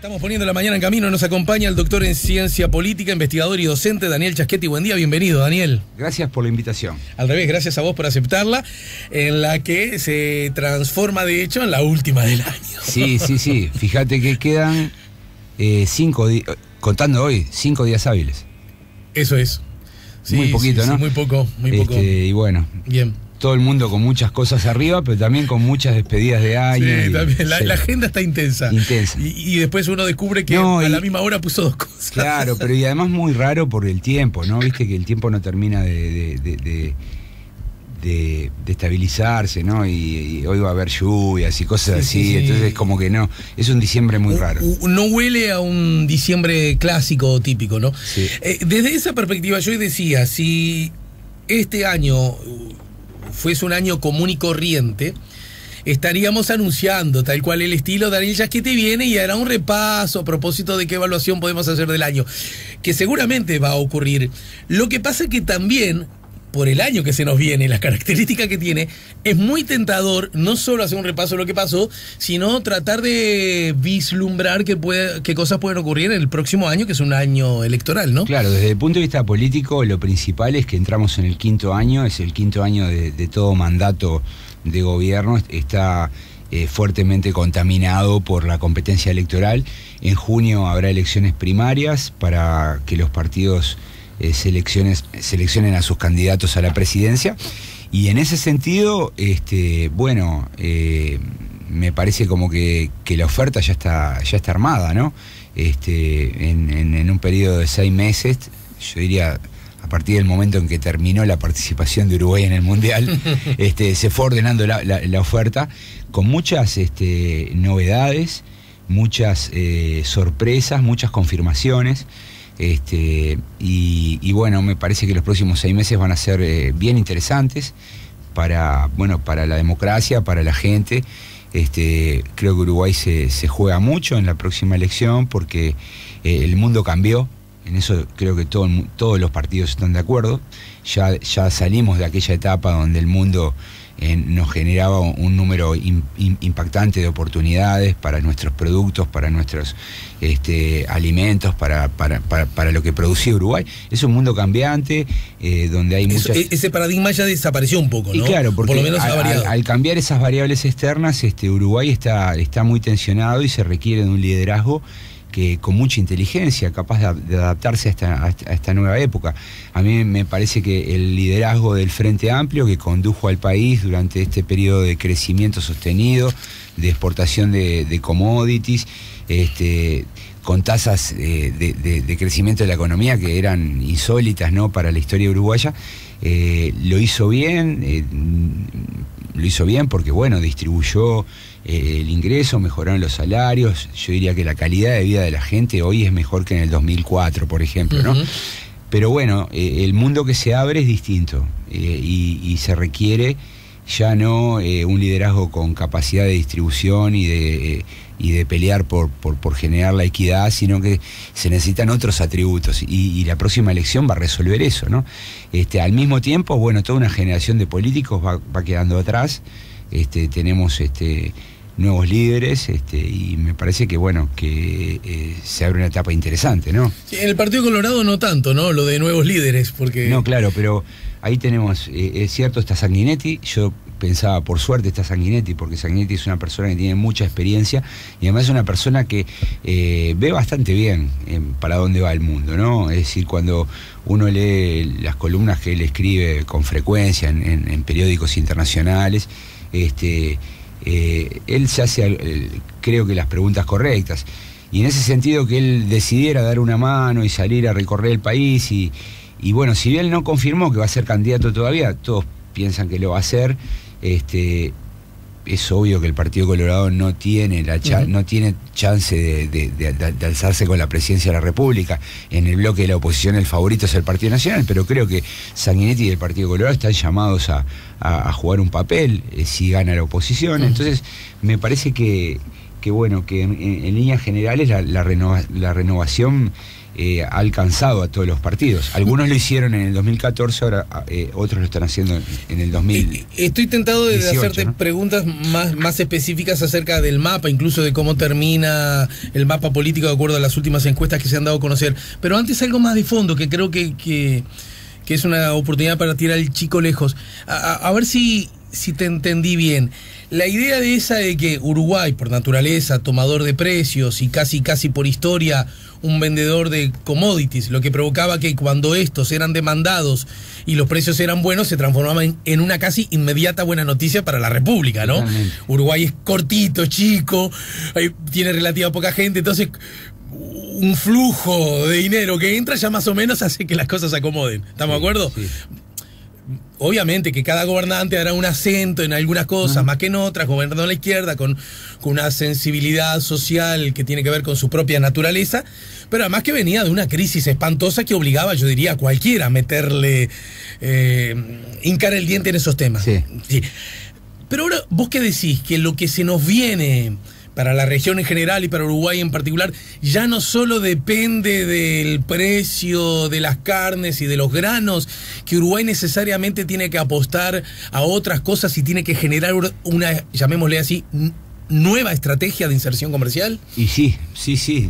Estamos poniendo la mañana en camino, nos acompaña el doctor en ciencia política, investigador y docente Daniel Chaschetti. Buen día, bienvenido, Daniel. Gracias por la invitación. Al revés, gracias a vos por aceptarla, en la que se transforma de hecho en la última del año. Sí. Fíjate que quedan 5 días, contando hoy, 5 días hábiles. Eso es. Sí, muy poquito, sí, ¿no? Sí, muy poco. Y bueno. Bien. Todo el mundo con muchas cosas arriba, pero también con muchas despedidas de año. Sí, también. La agenda está intensa. Y después uno descubre que a la misma hora puso 2 cosas. Claro, pero y además muy raro por el tiempo, ¿no? Viste que el tiempo no termina de estabilizarse, ¿no? Y hoy va a haber lluvias y cosas así, sí. Entonces como que no, es un diciembre muy raro. No huele a un diciembre clásico o típico, ¿no? Sí. Desde esa perspectiva yo decía, si este año fuese un año común y corriente, estaríamos anunciando tal cual el estilo Daniel Chaschetti viene y hará un repaso a propósito de qué evaluación podemos hacer del año, que seguramente va a ocurrir. Lo que pasa es que también, por el año que se nos viene, las características que tiene, es muy tentador no solo hacer un repaso de lo que pasó, sino tratar de vislumbrar qué cosas pueden ocurrir en el próximo año, que es un año electoral, ¿no? Claro, desde el punto de vista político, lo principal es que entramos en el 5º año, es el 5º año de todo mandato de gobierno, está fuertemente contaminado por la competencia electoral. En junio habrá elecciones primarias para que los partidos seleccionen a sus candidatos a la presidencia, y en ese sentido, me parece como que la oferta ya está armada, ¿no? En un periodo de 6 meses, yo diría, a partir del momento en que terminó la participación de Uruguay en el Mundial, se fue ordenando la oferta con muchas novedades, muchas sorpresas, muchas confirmaciones. Y bueno, me parece que los próximos 6 meses van a ser bien interesantes para la democracia, para la gente. Creo que Uruguay se juega mucho en la próxima elección porque el mundo cambió. En eso creo que todos los partidos están de acuerdo. Ya salimos de aquella etapa donde el mundo nos generaba un número impactante de oportunidades para nuestros productos, para nuestros alimentos, para lo que producía Uruguay. Es un mundo cambiante, donde hay muchas... Ese paradigma ya desapareció un poco, ¿no? Y claro, porque por lo menos ha variado. Al cambiar esas variables externas, Uruguay está muy tensionado y se requiere de un liderazgo que con mucha inteligencia, capaz de adaptarse a esta nueva época. A mí me parece que el liderazgo del Frente Amplio, que condujo al país durante este periodo de crecimiento sostenido, de exportación de commodities, con tasas de crecimiento de la economía que eran insólitas, ¿no?, para la historia uruguaya, lo hizo bien porque, bueno, distribuyó el ingreso, mejoraron los salarios. Yo diría que la calidad de vida de la gente hoy es mejor que en el 2004, por ejemplo, ¿no? Pero bueno, el mundo que se abre es distinto, y se requiere ya no un liderazgo con capacidad de distribución y de pelear por generar la equidad, sino que se necesitan otros atributos, y la próxima elección va a resolver eso, ¿no? Al mismo tiempo, bueno, toda una generación de políticos va quedando atrás. Tenemos nuevos líderes, y me parece que, bueno, que se abre una etapa interesante, ¿no? Sí, en el Partido Colorado no tanto, ¿no? Lo de nuevos líderes, porque... No, claro, pero ahí tenemos, es cierto, está Sanguinetti. Yo pensaba, por suerte está Sanguinetti, porque Sanguinetti es una persona que tiene mucha experiencia, y además es una persona que ve bastante bien para dónde va el mundo, ¿no? Es decir, cuando uno lee las columnas que él escribe con frecuencia en periódicos internacionales, él se hace, creo que, las preguntas correctas, y en ese sentido que él decidiera dar una mano y salir a recorrer el país, y bueno, si bien no confirmó que va a ser candidato todavía, todos piensan que lo va a hacer. Es obvio que el Partido Colorado no tiene no tiene chance de alzarse con la presidencia de la República. En el bloque de la oposición el favorito es el Partido Nacional, pero creo que Sanguinetti y el Partido Colorado están llamados a jugar un papel si gana la oposición. Entonces me parece que bueno, que en líneas generales la renovación ha alcanzado a todos los partidos. Algunos lo hicieron en el 2014, ahora otros lo están haciendo en el 2018. Estoy tentado de hacerte, ¿no?, preguntas más específicas acerca del mapa, incluso de cómo termina el mapa político de acuerdo a las últimas encuestas que se han dado a conocer. Pero antes algo más de fondo, que creo que es una oportunidad para tirar al chico lejos. A ver si te entendí bien. La idea de esa de que Uruguay, por naturaleza, tomador de precios y casi por historia, un vendedor de commodities, lo que provocaba que cuando estos eran demandados y los precios eran buenos, se transformaba en una casi inmediata buena noticia para la República, ¿no? Totalmente. Uruguay es cortito, chico, tiene relativa poca gente, entonces un flujo de dinero que entra ya más o menos hace que las cosas se acomoden. ¿Estamos de acuerdo? Sí. Obviamente que cada gobernante hará un acento en algunas cosas, más que en otras, gobernando a la izquierda, con una sensibilidad social que tiene que ver con su propia naturaleza, pero además que venía de una crisis espantosa que obligaba, yo diría, a cualquiera a meterle, hincar el diente en esos temas. Sí. Sí. Pero ahora, ¿vos qué decís? Que lo que se nos viene para la región en general y para Uruguay en particular, ya no solo depende del precio de las carnes y de los granos, que Uruguay necesariamente tiene que apostar a otras cosas y tiene que generar una, llamémosle así, nueva estrategia de inserción comercial. Y sí,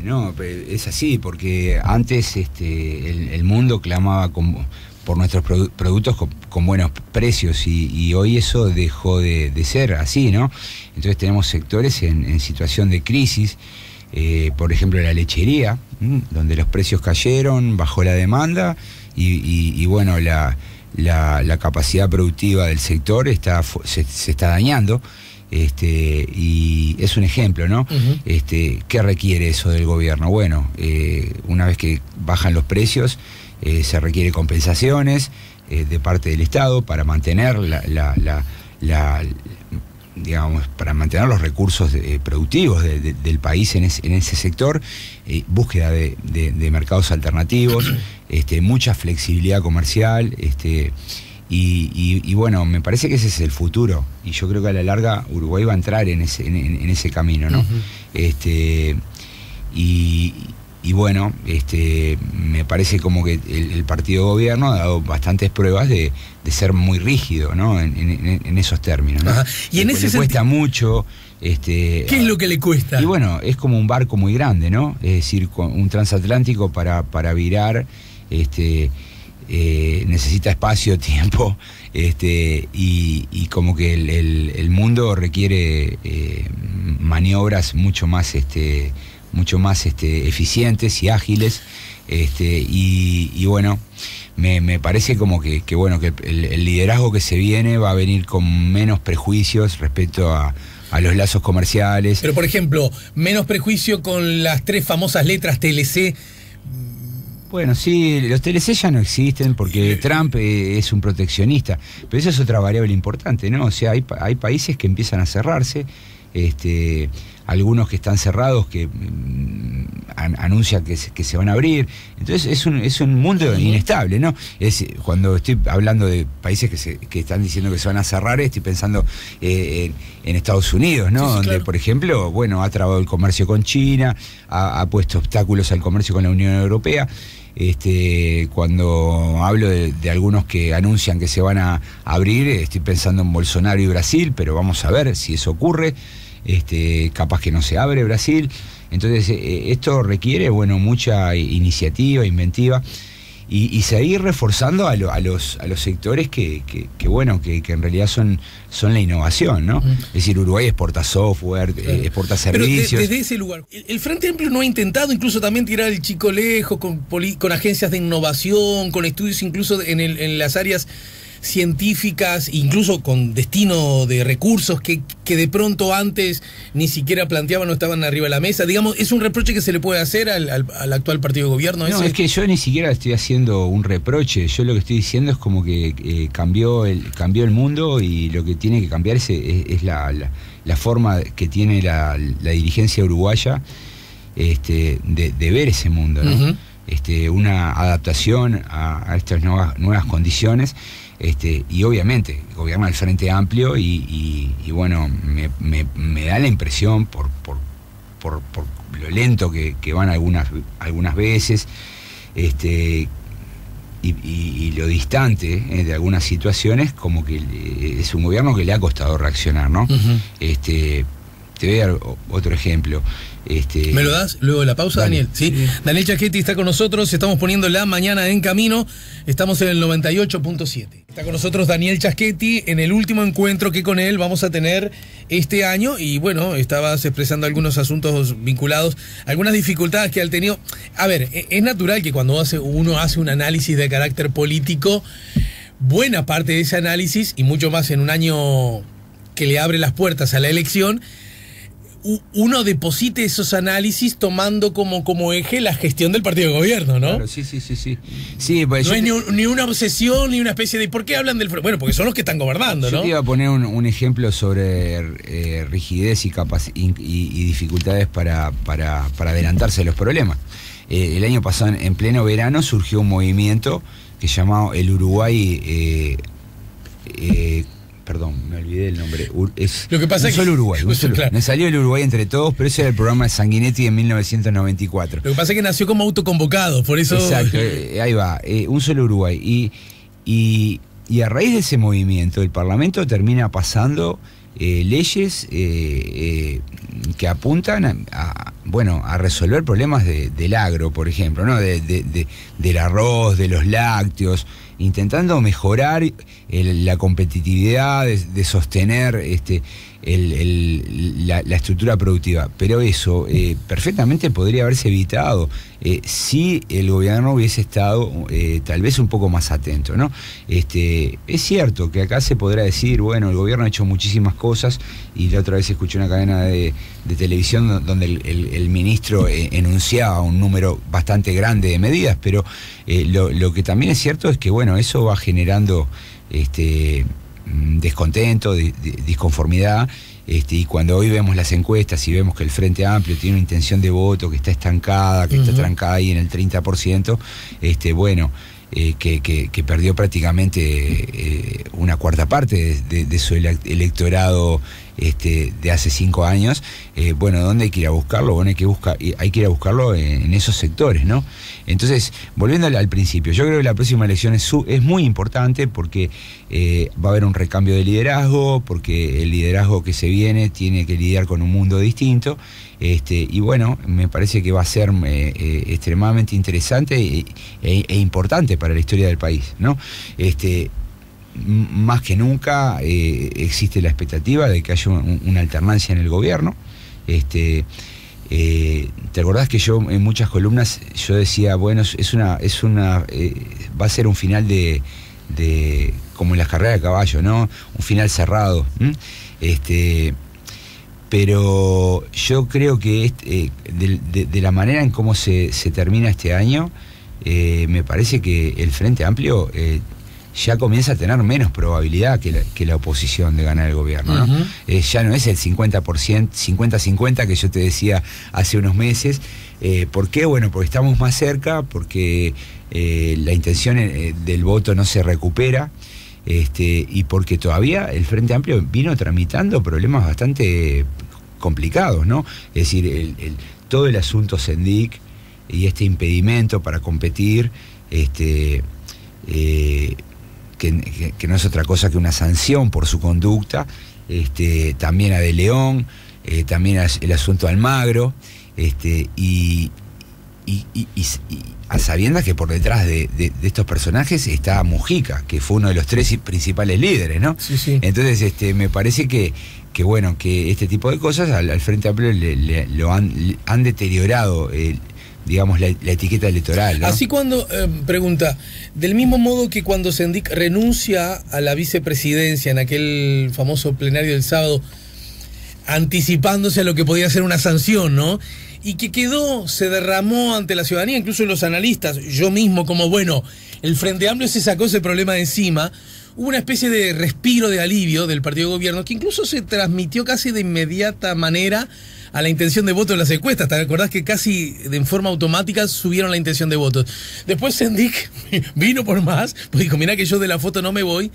no, es así, porque antes el mundo clamaba por nuestros productos con buenos precios y hoy eso dejó de ser así, ¿no? Entonces tenemos sectores en situación de crisis, por ejemplo la lechería, donde los precios cayeron, bajó la demanda y bueno, la capacidad productiva del sector se está dañando. Y es un ejemplo, ¿no? ¿Qué requiere eso del gobierno? Bueno, una vez que bajan los precios, se requiere compensaciones de parte del Estado para mantener digamos, para mantener los recursos productivos del país en ese sector, búsqueda de mercados alternativos, mucha flexibilidad comercial, y bueno, me parece que ese es el futuro, y yo creo que a la larga Uruguay va a entrar en ese camino, ¿no? Y bueno, me parece como que el partido de gobierno ha dado bastantes pruebas de ser muy rígido, ¿no? En esos términos, ¿no? Y en ese le cuesta mucho. ¿Qué es lo que le cuesta? Y bueno, es como un barco muy grande, ¿no? Es decir, un transatlántico para virar, necesita espacio, tiempo, y como que el mundo requiere maniobras mucho más eficientes y ágiles, y bueno, me parece como que bueno, que el liderazgo que se viene va a venir con menos prejuicios respecto a los lazos comerciales. Pero por ejemplo, menos prejuicio con las 3 famosas letras TLC. Bueno, sí, los TLC ya no existen porque Trump es un proteccionista, pero esa es otra variable importante, ¿no? O sea, hay países que empiezan a cerrarse, algunos que están cerrados que anuncian que se van a abrir. Entonces es un mundo inestable, ¿no? Cuando estoy hablando de países que están diciendo que se van a cerrar, estoy pensando en Estados Unidos, ¿no? Sí, donde, claro, por ejemplo, bueno, ha trabado el comercio con China, ha puesto obstáculos al comercio con la Unión Europea. Cuando hablo de algunos que anuncian que se van a abrir, estoy pensando en Bolsonaro y Brasil, pero vamos a ver si eso ocurre. Capaz que no se abre Brasil. Entonces esto requiere, bueno, mucha iniciativa, inventiva, y seguir reforzando a los sectores que en realidad son la innovación, ¿no? Es decir, Uruguay exporta software, exporta servicios. Pero desde ese lugar, el Frente Amplio no ha intentado incluso también tirar el chico lejos con agencias de innovación, con estudios incluso en las áreas científicas, incluso con destino de recursos que de pronto antes ni siquiera planteaban o estaban arriba de la mesa? Digamos, ¿es un reproche que se le puede hacer al actual partido de gobierno? No, es que yo ni siquiera estoy haciendo un reproche. Yo lo que estoy diciendo es como que cambió el mundo, y lo que tiene que cambiar es la forma que tiene la dirigencia uruguaya de ver ese mundo, ¿no? Una adaptación a estas nuevas condiciones. Y obviamente gobierna el Frente Amplio y bueno, me da la impresión por por lo lento que van algunas veces, y lo distante de algunas situaciones, como que es un gobierno que le ha costado reaccionar, ¿no? Te voy a dar otro ejemplo. ¿Me lo das luego de la pausa, Dale. Daniel? ¿Sí? Daniel Chaschetti está con nosotros, estamos poniendo la mañana en camino, estamos en el 98.7. Está con nosotros Daniel Chaschetti en el último encuentro que con él vamos a tener este año, y bueno, estabas expresando algunos asuntos vinculados, algunas dificultades que ha tenido. A ver, es natural que cuando uno hace un análisis de carácter político, buena parte de ese análisis, y mucho más en un año que le abre las puertas a la elección, uno deposite esos análisis tomando como eje la gestión del partido de gobierno, ¿no? Claro, sí. Sí, pues no es ni una obsesión, ni una especie de ¿por qué hablan del frente? Bueno, porque son los que están gobernando, ¿no? Yo te iba a poner un ejemplo sobre rigidez y dificultades para adelantarse a los problemas. El año pasado, en pleno verano, surgió un movimiento que se llamaba el Uruguay... perdón, me olvidé el nombre. Lo que pasa es que solo Uruguay. Claro. Me salió el Uruguay entre todos, pero ese era el programa de Sanguinetti en 1994. Lo que pasa es que nació como autoconvocado, por eso... Exacto, ahí va, un solo Uruguay. Y a raíz de ese movimiento, el Parlamento termina pasando leyes que apuntan a resolver problemas del agro, por ejemplo, ¿no? Del arroz, de los lácteos, intentando mejorar la competitividad, de sostener la estructura productiva. Pero eso perfectamente podría haberse evitado si el gobierno hubiese estado tal vez un poco más atento, ¿no? Es cierto que acá se podrá decir, bueno, el gobierno ha hecho muchísimas cosas, y la otra vez escuché una cadena de televisión donde el ministro enunciaba un número bastante grande de medidas, pero lo que también es cierto es que, bueno, eso va generando descontento, disconformidad, y cuando hoy vemos las encuestas y vemos que el Frente Amplio tiene una intención de voto que está estancada, que está trancada ahí en el 30%, que perdió prácticamente una cuarta parte de su electorado de hace 5 años, ¿dónde hay que ir a buscarlo? Bueno, hay que ir a buscarlo en esos sectores, ¿no? Entonces, volviendo al principio, yo creo que la próxima elección es muy importante porque va a haber un recambio de liderazgo, porque el liderazgo que se viene tiene que lidiar con un mundo distinto, y bueno, me parece que va a ser extremadamente interesante e importante para la historia del país, ¿no? Más que nunca existe la expectativa de que haya una alternancia en el gobierno. ¿Te acordás que yo en muchas columnas yo decía, bueno, va a ser un final de como en las carreras de caballo, ¿no? Un final cerrado. Pero yo creo que de la manera en cómo se termina este año, me parece que el Frente Amplio ya comienza a tener menos probabilidad que la oposición de ganar el gobierno, ¿no? Ya no es el 50%, 50-50 que yo te decía hace unos meses. ¿Por qué? Bueno, porque estamos más cerca, porque la intención del voto no se recupera, y porque todavía el Frente Amplio vino tramitando problemas bastante complicados, ¿no? Es decir, todo el asunto Sendic y este impedimento para competir, que no es otra cosa que una sanción por su conducta, también a De León, también el asunto Almagro, y a sabiendas que por detrás de estos personajes está Mujica, que fue uno de los 3 principales líderes, ¿no? Sí. Entonces, me parece que este tipo de cosas al Frente Amplio lo han deteriorado, digamos, la etiqueta electoral, ¿no? Así cuando, pregunta, del mismo modo que cuando Sendic renuncia a la vicepresidencia en aquel famoso plenario del sábado, anticipándose a lo que podía ser una sanción, ¿no? Y que se derramó ante la ciudadanía, incluso los analistas, yo mismo, como bueno, el Frente Amplio se sacó ese problema de encima. Hubo una especie de respiro de alivio del partido de gobierno que incluso se transmitió casi de inmediata manera a la intención de voto en las encuestas. ¿Te acordás que casi en forma automática subieron la intención de votos? Después Sendic vino por más, pues dijo, mirá que yo de la foto no me voy.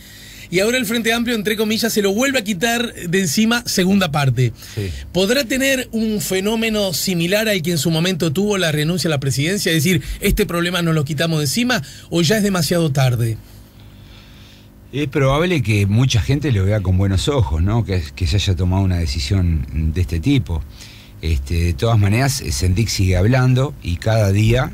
y ahora el Frente Amplio, entre comillas, se lo vuelve a quitar de encima, segunda parte. Sí. ¿Podrá tener un fenómeno similar al que en su momento tuvo la renuncia a la presidencia? Es decir, ¿este problema nos lo quitamos de encima o ya es demasiado tarde? Es probable que mucha gente lo vea con buenos ojos, ¿no? Que se haya tomado una decisión de este tipo. De todas maneras, Sendik sigue hablando y cada día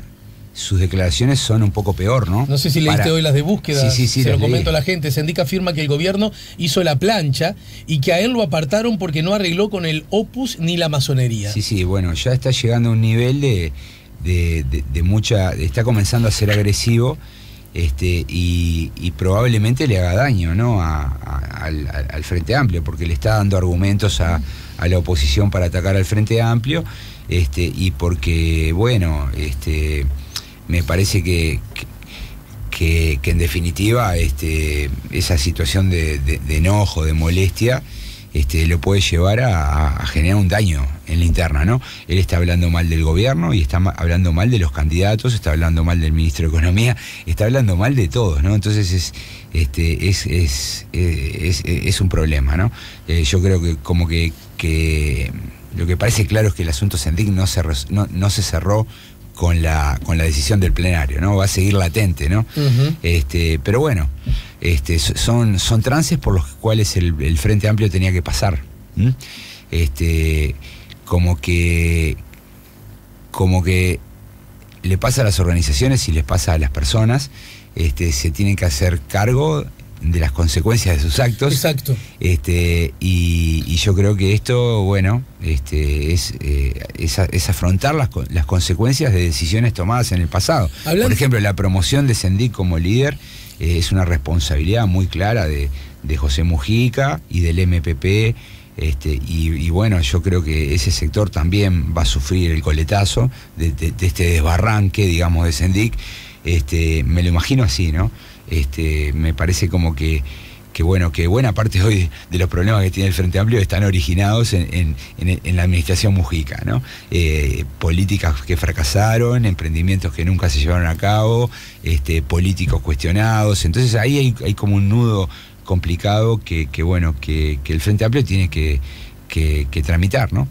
sus declaraciones son un poco peor, ¿no? No sé si leíste hoy las de búsqueda. Sí, se lo comento a leí. la gente. Sendik afirma que el gobierno hizo la plancha y que a él lo apartaron porque no arregló con el Opus ni la masonería. Sí, bueno, ya está llegando a un nivel de mucha... Está comenzando a ser agresivo y probablemente le haga daño, ¿no? al Frente Amplio, porque le está dando argumentos a la oposición para atacar al Frente Amplio, y porque, bueno, me parece que en definitiva esa situación de enojo, de molestia, lo puede llevar a generar un daño en la interna, ¿no? Él está hablando mal del gobierno y está hablando mal de los candidatos, está hablando mal del ministro de Economía, está hablando mal de todos, ¿no? Entonces es un problema, ¿no? Yo creo que como que lo que parece claro es que el asunto Sendik no se cerró con la decisión del plenario, ¿no? Va a seguir latente, ¿no? Uh-huh. Pero bueno, son trances por los cuales el Frente Amplio tenía que pasar. Como que le pasa a las organizaciones y les pasa a las personas, se tienen que hacer cargo de las consecuencias de sus actos. Exacto. Y yo creo que esto, bueno, es afrontar las consecuencias de decisiones tomadas en el pasado. Por ejemplo, la promoción de Sendik como líder es una responsabilidad muy clara de José Mujica y del MPP. Y bueno, yo creo que ese sector también va a sufrir el coletazo de este desbarranque, digamos, de Sendik. Me lo imagino así, ¿no? Me parece como que buena parte hoy de los problemas que tiene el Frente Amplio están originados en la administración Mujica, ¿no? Políticas que fracasaron, emprendimientos que nunca se llevaron a cabo, políticos cuestionados. Entonces ahí hay como un nudo complicado que el Frente Amplio tiene que tramitar, ¿no?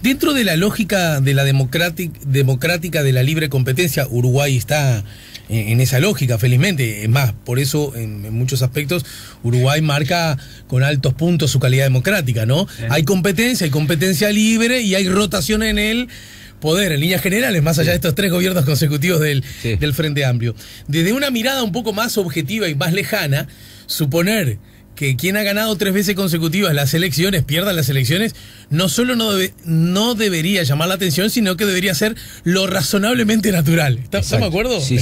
Dentro de la lógica de la democrática de la libre competencia, Uruguay está en esa lógica, felizmente. Es más, por eso en muchos aspectos Uruguay marca con altos puntos su calidad democrática, ¿no? Hay competencia libre y hay rotación en el poder, en líneas generales, más allá de estos 3 gobiernos consecutivos del Frente Amplio. Desde una mirada un poco más objetiva y más lejana, suponer que quien ha ganado 3 veces consecutivas las elecciones, pierda las elecciones, no solo no debería llamar la atención, sino que debería ser lo razonablemente natural. ¿Estamos de acuerdo? Sí.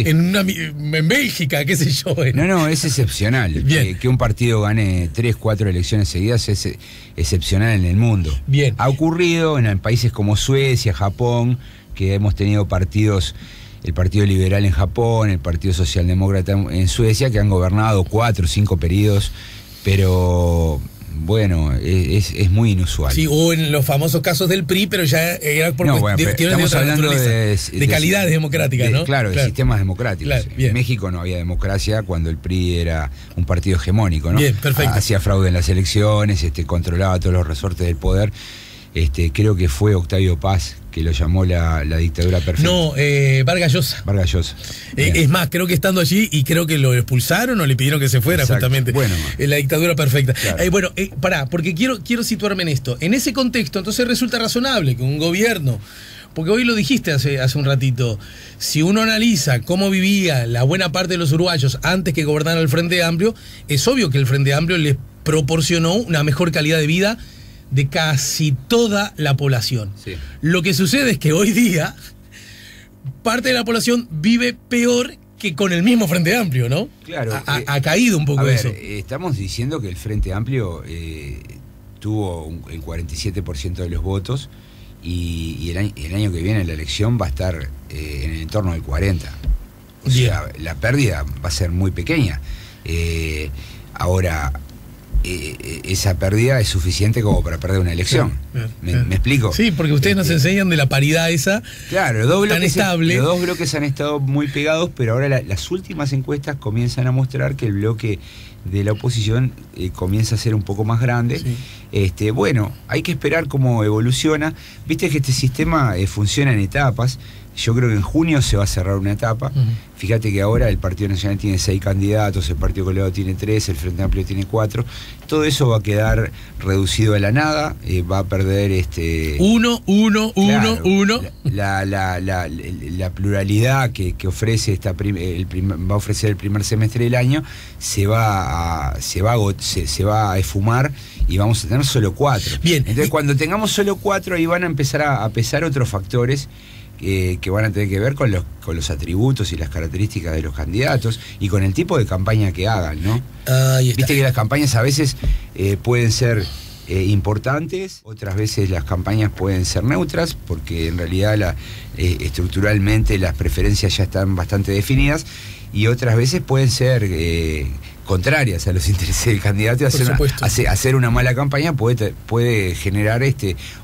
En Bélgica, qué sé yo. No, es excepcional. Que un partido gane 3, 4 elecciones seguidas es excepcional en el mundo. Bien. Ha ocurrido en países como Suecia, Japón, que hemos tenido partidos... El Partido Liberal en Japón, el Partido Socialdemócrata en Suecia, que han gobernado 4 o 5 periodos, pero bueno, es muy inusual. Sí, o en los famosos casos del PRI, pero ya era por cuestiones de otra naturaleza, de calidades democráticas, ¿no? Claro, de sistemas democráticos. Claro, en México no había democracia cuando el PRI era un partido hegemónico, ¿no? Bien, perfecto. Hacía fraude en las elecciones, controlaba todos los resortes del poder. Creo que fue Octavio Paz que lo llamó la dictadura perfecta. No, Vargas Llosa. Vargas Llosa. Es más, creo que estando allí, y creo que lo expulsaron o le pidieron que se fuera. Exacto. Justamente. Bueno, la dictadura perfecta. Claro. Pará, porque quiero situarme en esto. En ese contexto, entonces resulta razonable que un gobierno, porque hoy lo dijiste hace un ratito, si uno analiza cómo vivía la buena parte de los uruguayos antes que gobernara el Frente Amplio, es obvio que el Frente Amplio les proporcionó una mejor calidad de vida de casi toda la población. Sí. Lo que sucede es que hoy día parte de la población vive peor que con el mismo Frente Amplio, ¿no? Claro. Ha caído un poco eso. Estamos diciendo que el Frente Amplio tuvo el 47% de los votos y el año que viene la elección va a estar en el entorno del 40%. O sea, la pérdida va a ser muy pequeña. Ahora... esa pérdida es suficiente como para perder una elección. Claro, ¿Me claro. explico? Sí, porque ustedes nos enseñan de la paridad esa. Claro, tan estable. Los dos bloques han estado muy pegados, pero ahora las últimas encuestas comienzan a mostrar que el bloque de la oposición comienza a ser un poco más grande. Sí. Bueno, hay que esperar cómo evoluciona. Viste que este sistema funciona en etapas. Yo creo que en junio se va a cerrar una etapa. Fíjate que ahora el Partido Nacional tiene 6 candidatos, el Partido Colorado tiene 3, el Frente Amplio tiene 4. Todo eso va a quedar reducido a la nada, va a perder uno. La pluralidad que ofrece va a ofrecer el primer semestre del año se va a esfumar y vamos a tener solo 4. Bien. Entonces cuando tengamos solo 4 ahí van a empezar a pesar otros factores que van a tener que ver con los atributos y las características de los candidatos y con el tipo de campaña que hagan, ¿no? Viste que las campañas a veces pueden ser importantes, otras veces las campañas pueden ser neutras, porque en realidad estructuralmente las preferencias ya están bastante definidas, y otras veces pueden ser contrarias a los intereses del candidato. Hacer una mala campaña puede generar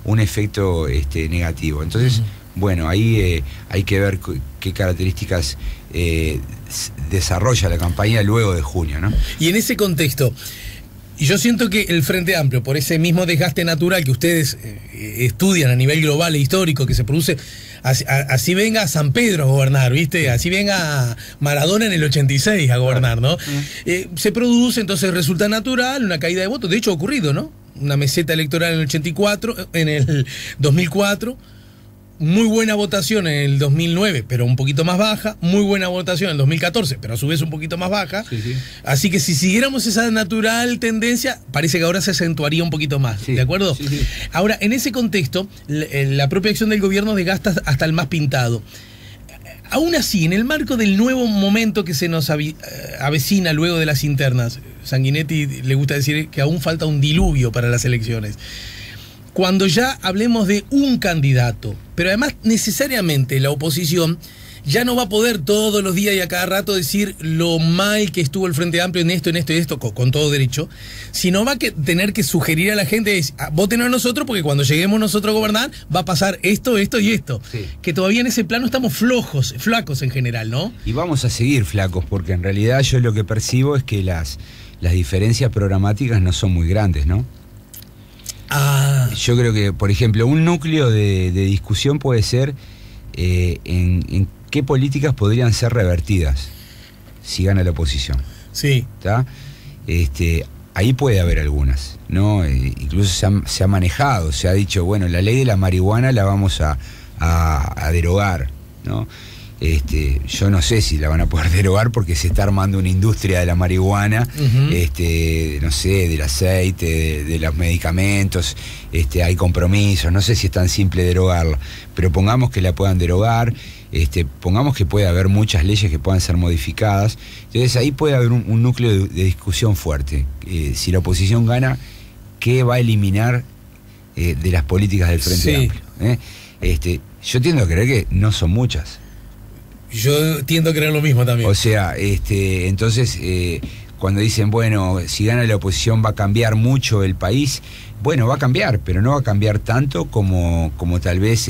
un efecto negativo. Entonces, bueno, ahí hay que ver qué características desarrolla la campaña luego de junio, ¿no? Y en ese contexto, yo siento que el Frente Amplio, por ese mismo desgaste natural que ustedes estudian a nivel global e histórico que se produce, así venga San Pedro a gobernar, ¿viste? Así venga Maradona en el 86 a gobernar, ¿no? Se produce, entonces resulta natural una caída de votos. De hecho ha ocurrido, ¿no? Una meseta electoral en el 84, en el 2004. Muy buena votación en el 2009, pero un poquito más baja. Muy buena votación en el 2014, pero a su vez un poquito más baja. Sí. Así que si siguiéramos esa natural tendencia, parece que ahora se acentuaría un poquito más. ¿De acuerdo? Sí. Ahora, en ese contexto, la propia acción del gobierno desgasta hasta el más pintado. Aún así, en el marco del nuevo momento que se nos avecina luego de las internas, Sanguinetti le gusta decir que aún falta un diluvio para las elecciones. Cuando ya hablemos de un candidato, pero además necesariamente la oposición ya no va a poder todos los días y a cada rato decir lo mal que estuvo el Frente Amplio en esto y esto, con todo derecho, sino va a tener que sugerir a la gente, voten a nosotros porque cuando lleguemos nosotros a gobernar va a pasar esto y esto. Sí. Que todavía en ese plano estamos flacos en general, ¿no? Y vamos a seguir flacos, porque en realidad yo lo que percibo es que las diferencias programáticas no son muy grandes, ¿no? Yo creo que, por ejemplo, un núcleo de discusión puede ser en qué políticas podrían ser revertidas si gana la oposición. Sí. ¿Está? Ahí puede haber algunas, ¿no? Incluso se ha manejado, se ha dicho, bueno, la ley de la marihuana la vamos a derogar, ¿no? Yo no sé si la van a poder derogar porque se está armando una industria de la marihuana, no sé, del aceite, de los medicamentos, hay compromisos, no sé si es tan simple derogarla, pero pongamos que la puedan derogar, pongamos que puede haber muchas leyes que puedan ser modificadas, entonces ahí puede haber un núcleo de discusión fuerte. Si la oposición gana, ¿qué va a eliminar de las políticas del Frente Amplio? Yo tiendo a creer que no son muchas. Yo tiendo a creer lo mismo también. O sea, entonces, cuando dicen, bueno, si gana la oposición va a cambiar mucho el país, bueno, va a cambiar, pero no va a cambiar tanto como tal vez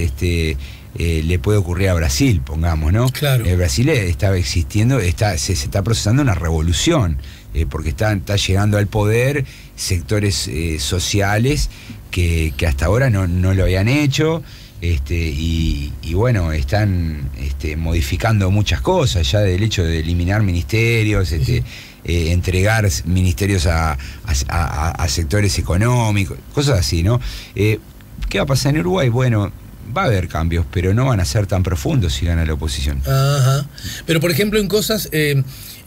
le puede ocurrir a Brasil, pongamos, ¿no? Claro. Brasil estaba existiendo, se está procesando una revolución, porque está llegando al poder sectores sociales que hasta ahora no lo habían hecho. Y bueno, están modificando muchas cosas, ya del hecho de eliminar ministerios, entregar ministerios a sectores económicos, cosas así, ¿no? ¿Qué va a pasar en Uruguay? Bueno, va a haber cambios, pero no van a ser tan profundos si gana la oposición. Ajá. Pero por ejemplo, en cosas, el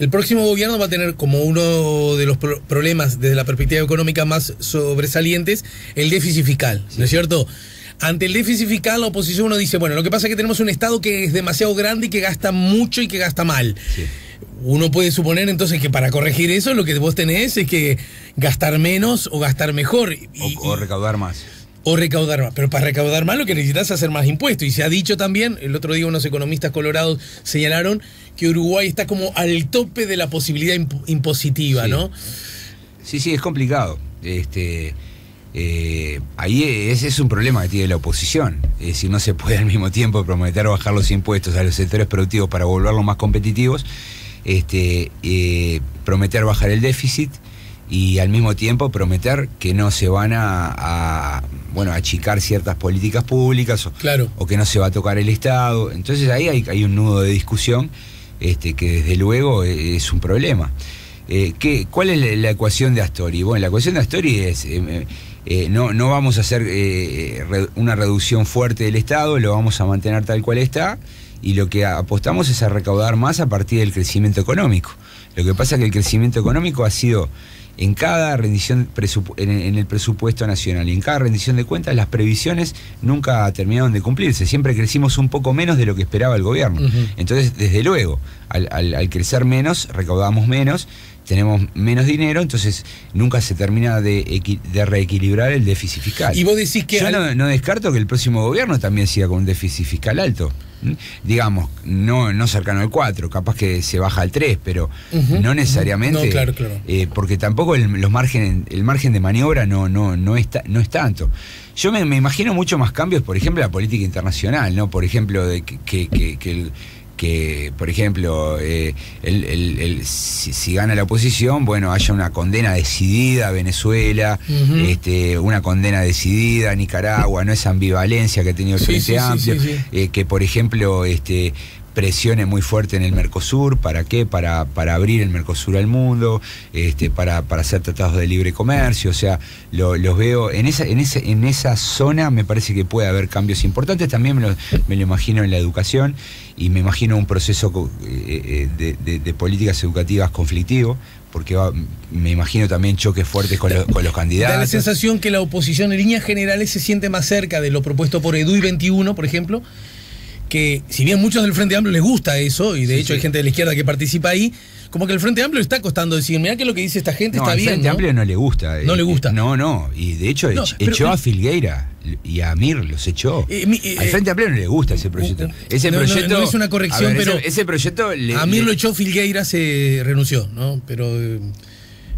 próximo gobierno va a tener como uno de los problemas desde la perspectiva económica más sobresalientes el déficit fiscal, ¿no es cierto? Ante el déficit fiscal, la oposición uno dice, bueno, lo que pasa es que tenemos un Estado que es demasiado grande y que gasta mucho y que gasta mal. Sí. Uno puede suponer entonces que para corregir eso lo que vos tenés es que gastar menos o gastar mejor. O recaudar más. O recaudar más. Pero para recaudar más lo que necesitas es hacer más impuestos. Y se ha dicho también, el otro día unos economistas colorados señalaron que Uruguay está como al tope de la posibilidad impositiva, sí. ¿No? es complicado. Ahí ese es un problema que tiene la oposición. Es decir, no se puede al mismo tiempo prometer bajar los impuestos a los sectores productivos para volverlos más competitivos, prometer bajar el déficit y al mismo tiempo prometer que no se van a achicar ciertas políticas públicas o que no se va a tocar el Estado. Entonces ahí hay un nudo de discusión que desde luego es un problema. ¿Cuál es la ecuación de Astori? Bueno, la ecuación de Astori es no vamos a hacer una reducción fuerte del Estado, lo vamos a mantener tal cual está, y lo que apostamos es a recaudar más a partir del crecimiento económico. Lo que pasa es que el crecimiento económico ha sido en cada rendición en el presupuesto nacional y en cada rendición de cuentas, las previsiones nunca terminaron de cumplirse. Siempre crecimos un poco menos de lo que esperaba el gobierno. Entonces, desde luego, al crecer menos, recaudamos menos, tenemos menos dinero, entonces nunca se termina de reequilibrar el déficit fiscal. Y vos decís que... Yo no descarto que el próximo gobierno también siga con un déficit fiscal alto. Digamos, no cercano al 4, capaz que se baja al 3, pero no necesariamente. No, claro. Porque tampoco el margen de maniobra no es tanto. Yo me imagino mucho más cambios, por ejemplo, en la política internacional, ¿no? Por ejemplo, por ejemplo, si gana la oposición, bueno, haya una condena decidida a Venezuela, una condena decidida a Nicaragua, no esa ambivalencia que ha tenido el Frente Amplio, que por ejemplo presione muy fuerte en el Mercosur. ¿Para qué? Para abrir el Mercosur al mundo, para hacer tratados de libre comercio. O sea, los veo en esa zona. Me parece que puede haber cambios importantes. También me lo imagino en la educación, y me imagino un proceso de políticas educativas conflictivo, porque me imagino también choques fuertes con los candidatos. Da la sensación que la oposición en líneas generales se siente más cerca de lo propuesto por EDUI 21, por ejemplo, que si bien muchos del Frente Amplio les gusta eso, y de hecho hay gente de la izquierda que participa ahí, como que el Frente Amplio le está costando decir, mirá que lo que dice esta gente está bien. Al Frente Amplio no le gusta. No le gusta. No, y de hecho echó a Filgueira y a Amir los echó. Al Frente Amplio no le gusta ese proyecto. No es una corrección, pero ese proyecto... Amir lo echó, Filgueira se renunció, ¿no? Pero...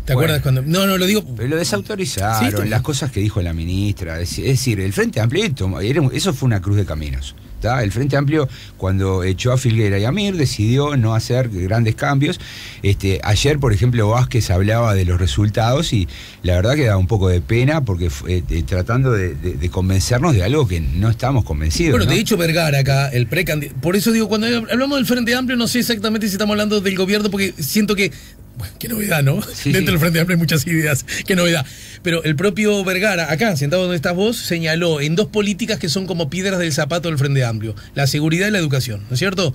¿Te acuerdas cuando...? No, lo digo... Pero lo desautorizaron, las cosas que dijo la ministra. Es decir, el Frente Amplio, eso fue una cruz de caminos. El Frente Amplio, cuando echó a Filgueira y a Amir, decidió no hacer grandes cambios. Ayer, por ejemplo, Vázquez hablaba de los resultados y la verdad que da un poco de pena, porque tratando de convencernos de algo que no estamos convencidos. Bueno, ¿no? De hecho, Vergara acá, el precandidato... Por eso digo, cuando hablamos del Frente Amplio, no sé exactamente si estamos hablando del gobierno, porque siento que... Bueno, qué novedad, ¿no? Dentro del Frente Amplio hay muchas ideas, qué novedad. Pero el propio Vergara, acá, sentado donde estás vos, señaló en dos políticas que son como piedras del zapato del Frente Amplio: la seguridad y la educación, ¿no es cierto?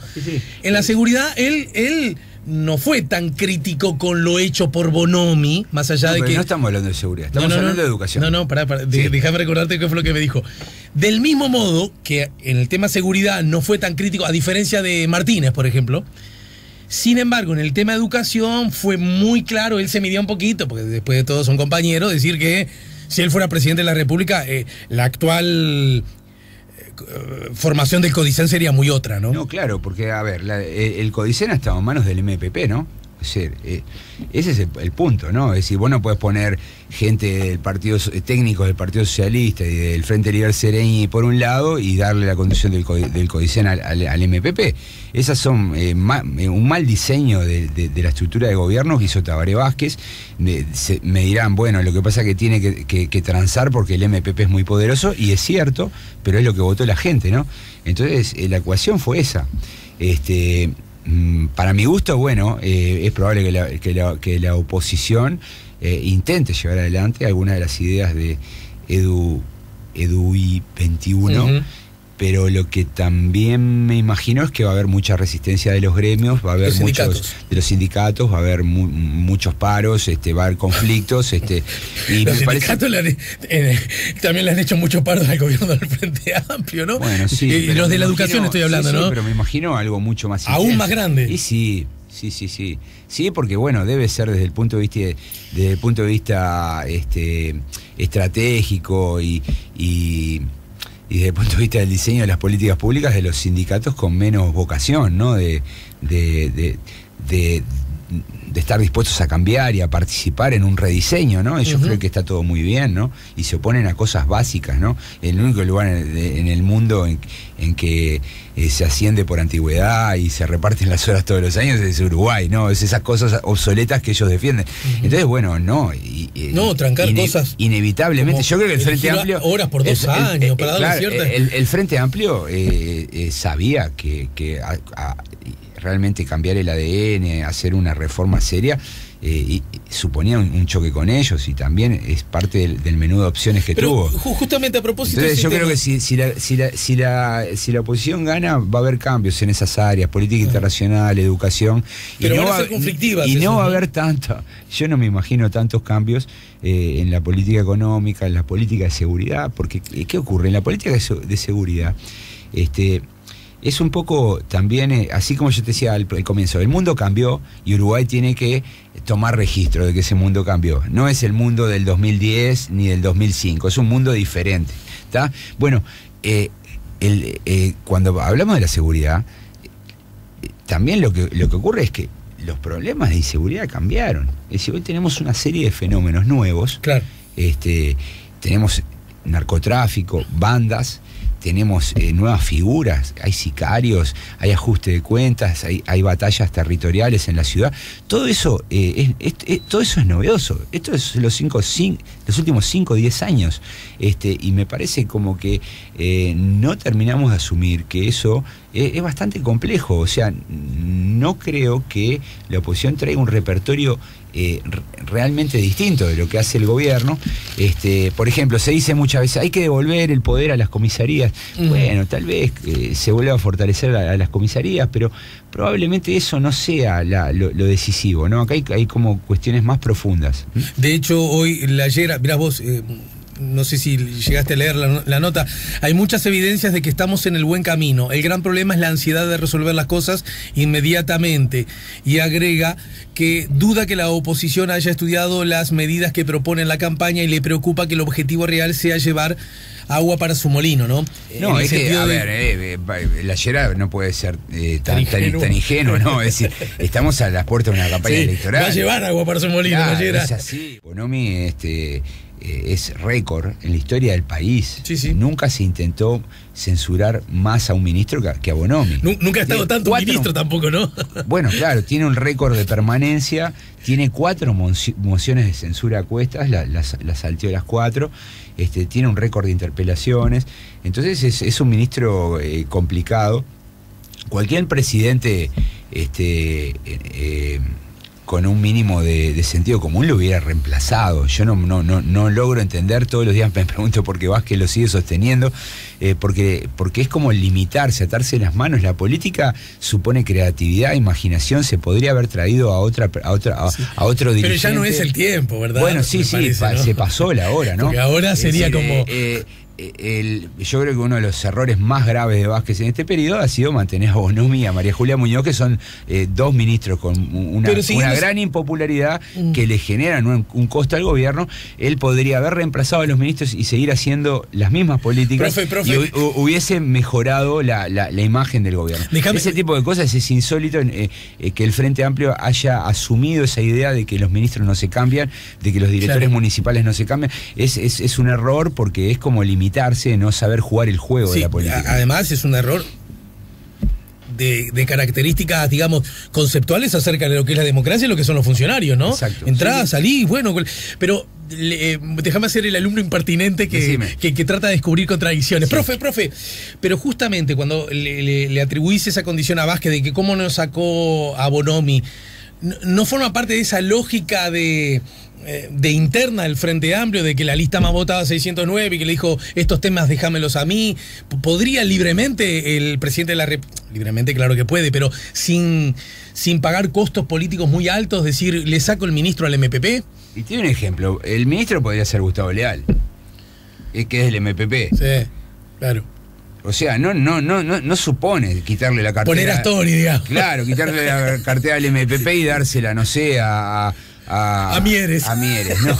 En la seguridad, él no fue tan crítico con lo hecho por Bonomi, más allá de que... No estamos hablando de seguridad, estamos hablando de educación. Pará, déjame recordarte qué fue lo que me dijo. Del mismo modo que en el tema seguridad no fue tan crítico, a diferencia de Martínez, por ejemplo. Sin embargo, en el tema de educación fue muy claro, él se midía un poquito, porque después de todo son compañeros, decir que si él fuera presidente de la República, la actual formación del CODICEN sería muy otra, ¿no? No, claro, porque, a ver, el CODICEN ha estado en manos del MPP, ¿no? Es decir, ese es el punto, ¿no? Es decir, vos no podés poner gente del partido, técnicos del Partido Socialista y del Frente Liberal Sereni por un lado y darle la conducción del CODICEN al MPP. Esas son un mal diseño de la estructura de gobierno que hizo Tabaré Vázquez. Me dirán, bueno, lo que pasa es que tiene que transar porque el MPP es muy poderoso, y es cierto, pero es lo que votó la gente, ¿no? Entonces, la ecuación fue esa. Para mi gusto, bueno, es probable que la oposición intente llevar adelante algunas de las ideas de EDUI 21, pero lo que también me imagino es que va a haber mucha resistencia de los gremios, va a haber muchos de los sindicatos, va a haber muchos paros, va a haber conflictos, y los sindicatos también le han hecho muchos paros al gobierno del Frente Amplio, ¿no? Bueno, sí. Y los de la educación estoy hablando, ¿no? Pero me imagino algo mucho más intenso. Aún más grande. Y sí. Sí, porque bueno, debe ser desde el punto de vista estratégico y desde el punto de vista del diseño de las políticas públicas, de los sindicatos con menos vocación, ¿no? De de estar dispuestos a cambiar y a participar en un rediseño, ¿no? Ellos creen que está todo muy bien, ¿no? Y se oponen a cosas básicas, ¿no? El único lugar en el mundo en que se asciende por antigüedad y se reparten las horas todos los años es Uruguay, ¿no? Es esas cosas obsoletas que ellos defienden. Entonces, bueno, no. Trancar cosas. Inevitablemente, yo creo que el Frente Amplio. Horas por 2 años, para darle cierta. El Frente Amplio sabía que realmente cambiar el ADN, hacer una reforma seria, y suponía un choque con ellos, y también es parte del menú de opciones que tuvo. Justamente a propósito. Entonces, yo creo que si la oposición gana, va a haber cambios en esas áreas: política internacional, educación. Pero van a ser conflictivas. Y no va a haber tanto. Yo no me imagino tantos cambios en la política económica, en la política de seguridad, porque ¿qué ocurre? En la política de seguridad, es un poco también, así como yo te decía al comienzo, el mundo cambió y Uruguay tiene que tomar registro de que ese mundo cambió. No es el mundo del 2010 ni del 2005, es un mundo diferente, ¿está? Bueno, cuando hablamos de la seguridad, también lo que ocurre es que los problemas de inseguridad cambiaron. Es decir, hoy tenemos una serie de fenómenos nuevos. Claro. Tenemos narcotráfico, bandas, tenemos nuevas figuras, hay sicarios, hay ajuste de cuentas, hay batallas territoriales en la ciudad. Todo eso, todo eso es novedoso. Esto es los últimos 5 o 10 años. Y me parece como que no terminamos de asumir que eso es bastante complejo. O sea, no creo que la oposición traiga un repertorio realmente distinto de lo que hace el gobierno. Por ejemplo, se dice muchas veces hay que devolver el poder a las comisarías. Bueno, tal vez se vuelva a fortalecer a las comisarías, pero probablemente eso no sea lo decisivo, ¿no? Acá hay como cuestiones más profundas. De hecho, hoy mirá vos, no sé si llegaste a leer la nota, hay muchas evidencias de que estamos en el buen camino. El gran problema es la ansiedad de resolver las cosas inmediatamente. Y agrega que duda que la oposición haya estudiado las medidas que propone en la campaña y le preocupa que el objetivo real sea llevar agua para su molino, ¿no? No, es que, a ver, la Yera no puede ser tan ingenuo, ¿no? Es decir, estamos a las puertas de una campaña electoral. Va a llevar agua para su molino, la Yera. Es así. Bonomi, es récord en la historia del país. Sí. Nunca se intentó censurar más a un ministro que a Bonomi. Nunca ha estado tanto ministro tampoco, ¿no? Bueno, claro, tiene un récord de permanencia, tiene 4 mociones de censura a cuestas, las salteó las 4, tiene un récord de interpelaciones. Entonces es un ministro complicado. Cualquier presidente con un mínimo de sentido común lo hubiera reemplazado. Yo no logro entender, todos los días me pregunto por qué Vázquez lo sigue sosteniendo, porque es como limitarse, atarse las manos. La política supone creatividad, imaginación, se podría haber traído a otro dirigente. Pero ya no es el tiempo, ¿verdad? Bueno, sí, parece, ¿no? Se pasó la hora, ¿no? Porque ahora sería como... yo creo que uno de los errores más graves de Vázquez en este periodo ha sido mantener a Bonomi y a María Julia Muñoz, que son 2 ministros con una gran impopularidad que le generan un costo al gobierno. Él podría haber reemplazado a los ministros y seguir haciendo las mismas políticas, profe. y hubiese mejorado la imagen del gobierno. Ese tipo de cosas es insólito, que el Frente Amplio haya asumido esa idea de que los ministros no se cambian, de que los directores municipales no se cambian. Es un error, porque es como limitarse, no saber jugar el juego de la política. Además es un error de características, digamos, conceptuales acerca de lo que es la democracia y lo que son los funcionarios, ¿no? Exacto. Entrada, salí, bueno, pero déjame hacer el alumno impertinente que trata de descubrir contradicciones. Sí. Profe, pero justamente cuando le atribuís esa condición a Vázquez de que cómo no sacó a Bonomi, no forma parte de esa lógica de interna del Frente Amplio, de que la lista más votada 609 y que le dijo estos temas déjamelos a mí. ¿Podría libremente el presidente de la República, libremente claro que puede, pero sin pagar costos políticos muy altos, decir le saco el ministro al MPP? Y tiene un ejemplo, el ministro podría ser Gustavo Leal, que es del MPP. Sí, claro. O sea, no supone quitarle la cartera. Poner a Astori, digamos. Claro, quitarle la cartera al MPP y dársela, no sé, a a Mieres. A Mieres, ¿no?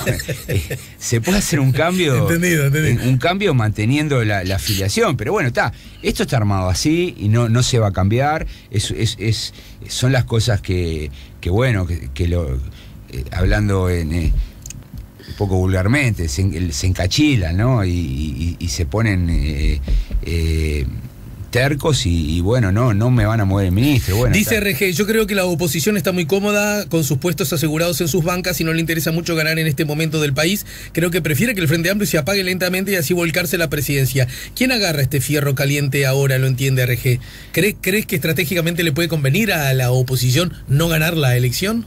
Se puede hacer un cambio. Entendido. Un cambio manteniendo la afiliación. Pero bueno, esto está armado así y no se va a cambiar. Son las cosas que hablando un poco vulgarmente, se encachilan, ¿no? Y se ponen tercos y bueno, no me van a mover el ministro. Bueno, dice RG, yo creo que la oposición está muy cómoda con sus puestos asegurados en sus bancas y no le interesa mucho ganar en este momento del país. Creo que prefiere que el Frente Amplio se apague lentamente y así volcarse la presidencia. ¿Quién agarra este fierro caliente ahora? Lo entiende RG. ¿Crees que estratégicamente le puede convenir a la oposición no ganar la elección?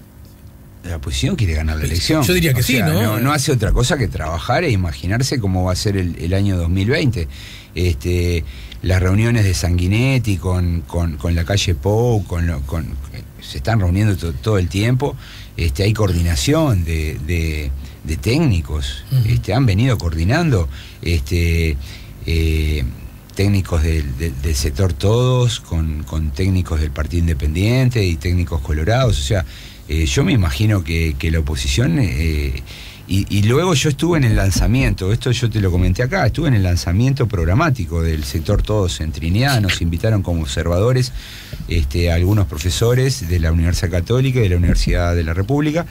La oposición quiere ganar la elección. Yo diría que sí, ¿no? No hace otra cosa que trabajar e imaginarse cómo va a ser el año 2020. Las reuniones de Sanguinetti con la calle Pou, se están reuniendo todo el tiempo. Hay coordinación de técnicos. Han venido coordinando. Técnicos del sector todos, con técnicos del Partido Independiente y técnicos colorados. O sea, yo me imagino que la oposición... Y luego yo estuve en el lanzamiento, esto yo te lo comenté acá, estuve en el lanzamiento programático del sector todos en Trinidad, nos invitaron como observadores algunos profesores de la Universidad Católica y de la Universidad de la República,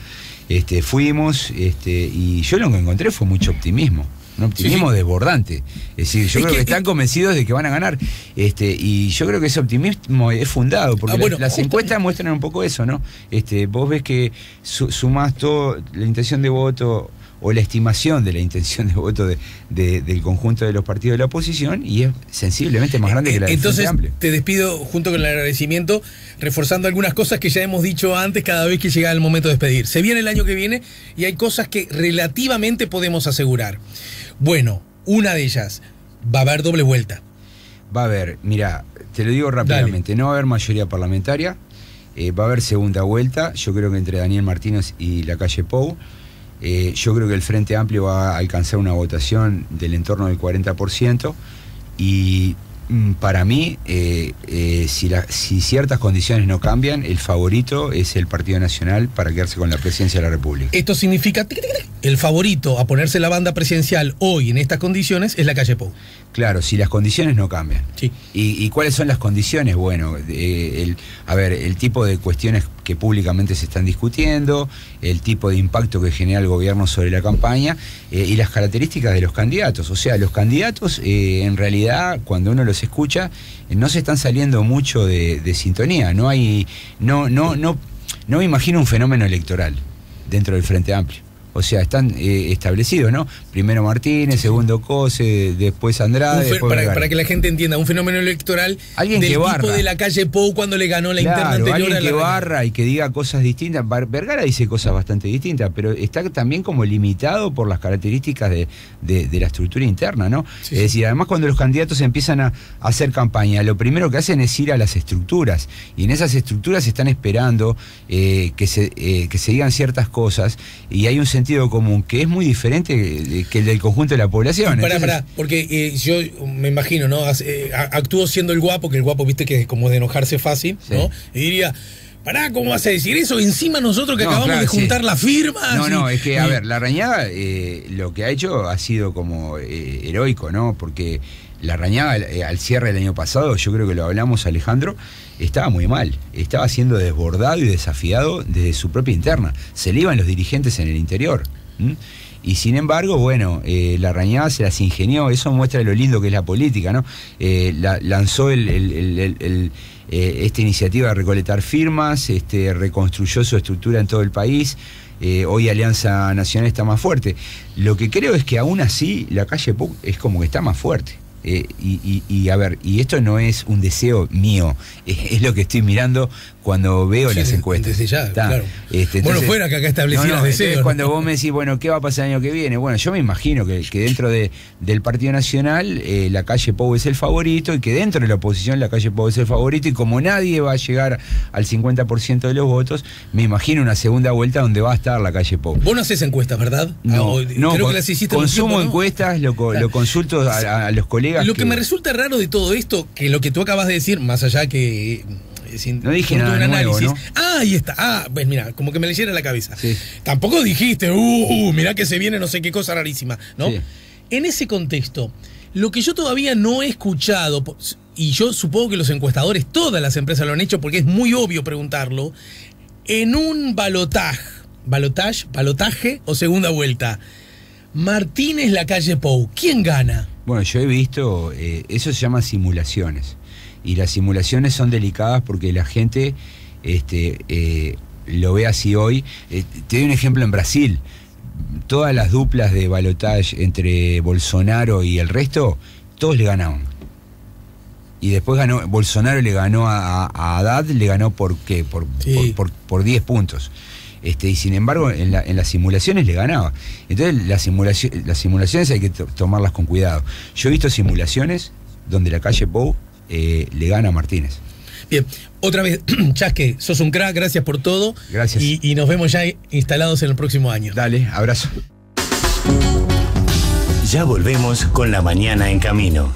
fuimos, y yo lo que encontré fue mucho optimismo. Un optimismo desbordante. Es decir, yo creo que están convencidos de que van a ganar. Y yo creo que ese optimismo es fundado, porque las encuestas muestran un poco eso, ¿no? Vos ves que sumás todo, la intención de voto o la estimación de la intención de voto del conjunto de los partidos de la oposición, y es sensiblemente más grande que la del Frente Amplio. Entonces te despido junto con el agradecimiento, reforzando algunas cosas que ya hemos dicho antes cada vez que llega el momento de despedir. Se viene el año que viene y hay cosas que relativamente podemos asegurar. Bueno, una de ellas, va a haber doble vuelta. Va a haber, mira, te lo digo rápidamente, Dale. No va a haber mayoría parlamentaria, va a haber segunda vuelta, yo creo que entre Daniel Martínez y la calle Pou. Yo creo que el Frente Amplio va a alcanzar una votación del entorno del 40%, y para mí, si ciertas condiciones no cambian, el favorito es el Partido Nacional para quedarse con la presidencia de la República. Esto significa, el favorito a ponerse la banda presidencial hoy en estas condiciones es la calle Pou. Claro, si las condiciones no cambian. Sí. ¿Y cuáles son las condiciones? Bueno, el tipo de cuestiones que públicamente se están discutiendo, el tipo de impacto que genera el gobierno sobre la campaña, y las características de los candidatos. O sea, los candidatos, en realidad, cuando uno los escucha, no se están saliendo mucho de sintonía. No me imagino un fenómeno electoral dentro del Frente Amplio. O sea, están establecidos, ¿no? Primero Martínez, segundo Cose, después Andrade. Para que la gente entienda, un fenómeno electoral alguien del que tipo barra. De la calle Pou cuando le ganó la interna anterior. Alguien que barra y que diga cosas distintas. Vergara dice cosas bastante distintas, pero está también como limitado por las características de la estructura interna, ¿no? Sí. Es decir, además cuando los candidatos empiezan a hacer campaña, lo primero que hacen es ir a las estructuras, y en esas estructuras están esperando que se digan ciertas cosas, y hay un sentido común que es muy diferente que el del conjunto de la población. Pará, porque yo me imagino, ¿no? Actúo siendo el guapo, que el guapo, viste, que es como de enojarse fácil, sí. ¿No? Y diría, pará, ¿cómo vas a decir eso? Encima nosotros que acabamos de juntar las firmas. No, es que, a ver, Larrañaga lo que ha hecho ha sido como heroico, ¿no? Porque Larrañaga al cierre del año pasado, yo creo que lo hablamos, Alejandro, estaba muy mal, estaba siendo desbordado y desafiado desde su propia interna, se le iban los dirigentes en el interior. Y sin embargo, bueno, Larrañaga se las ingenió, eso muestra lo lindo que es la política, ¿no? Lanzó esta iniciativa de recolectar firmas, reconstruyó su estructura en todo el país. Hoy Alianza Nacional está más fuerte. Lo que creo es que aún así la calle Pou es como que está más fuerte. A ver, y esto no es un deseo mío, es lo que estoy mirando cuando veo las encuestas. Desde ya, claro. Entonces, fuera que acá establecieras deseos. Cuando vos me decís, bueno, ¿qué va a pasar el año que viene? Bueno, yo me imagino que dentro del Partido Nacional la calle Pou es el favorito, y que dentro de la oposición la calle Pou es el favorito, y como nadie va a llegar al 50% de los votos, me imagino una segunda vuelta donde va a estar la calle Pou. Vos no haces encuestas, ¿verdad? No, creo que las hiciste consumo tiempo, ¿no? Encuestas, lo consulto a los colegas. Lo que me resulta raro de todo esto, que lo que tú acabas de decir, más allá que No dije nada nuevo, ¿no? Ahí está. Pues mira, como que me leyera la cabeza. Sí. Tampoco dijiste, mirá que se viene no sé qué cosa rarísima, ¿no? Sí. En ese contexto, lo que yo todavía no he escuchado, y yo supongo que los encuestadores, todas las empresas lo han hecho porque es muy obvio preguntarlo, en un balotaje o segunda vuelta, Martínez Lacalle Pou, ¿quién gana? Bueno, yo he visto, eso se llama simulaciones. Y las simulaciones son delicadas porque la gente lo ve así hoy. Te doy un ejemplo en Brasil. Todas las duplas de balotaje entre Bolsonaro y el resto, todos le ganaron. Y después Bolsonaro le ganó a Haddad, le ganó ¿por qué? Por 10 puntos. Y sin embargo, en las simulaciones le ganaba. Entonces, las simulaciones hay que tomarlas con cuidado. Yo he visto simulaciones donde Lacalle Pou le gana a Martínez. Bien, otra vez, Chasque, sos un crack, gracias por todo. Gracias. Y nos vemos ya instalados en el próximo año. Dale, abrazo. Ya volvemos con La Mañana en Camino.